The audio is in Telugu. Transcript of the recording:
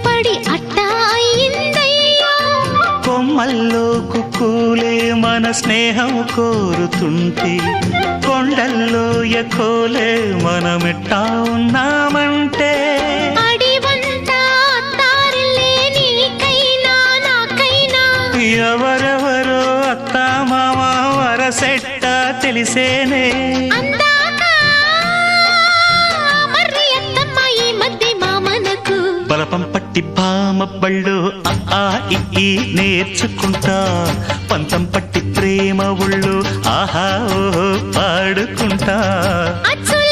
పడి అట్టా అయిందయ్యా కొమ్మల్లో కుక్కూలే మన స్నేహం కోరుతుంటే కొండల్లో ఎకోలే మనమిట్టా ఉన్నామంటే అడివంతా తారలే నీకైనా నాకైనా ఎవరెవరో అత్తా మామ వరసెట్ట తెలిసేనే అందాక మర్రి అత్తమ్మ ఈ మధ్య మామనకు బలపం పట్టి భామ బళ్ళు ఆ ఈ నేర్చుకుంటా పంతం పట్టి ప్రేమ ఒళ్ళు ఆహా ఓహో పాడుకుంటా అచ్చుల